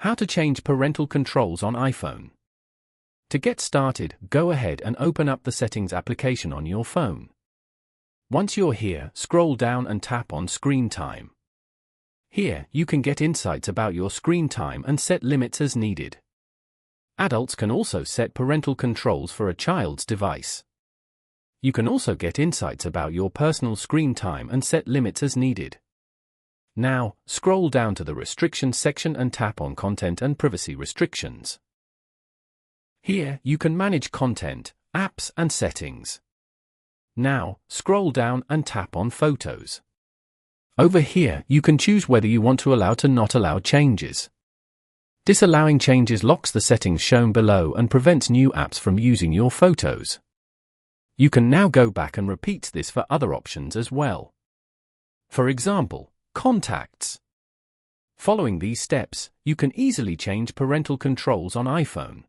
How to change parental controls on iPhone. To get started, go ahead and open up the Settings application on your phone. Once you're here, scroll down and tap on Screen Time. Here, you can get insights about your screen time and set limits as needed. Adults can also set parental controls for a child's device. You can also get insights about your personal screen time and set limits as needed. Now, scroll down to the Restrictions section and tap on Content and Privacy Restrictions. Here, you can manage content, apps, and settings. Now, scroll down and tap on Photos. Over here, you can choose whether you want to allow or not allow changes. Disallowing changes locks the settings shown below and prevents new apps from using your photos. You can now go back and repeat this for other options as well. For example, contacts. Following these steps, you can easily change parental controls on iPhone.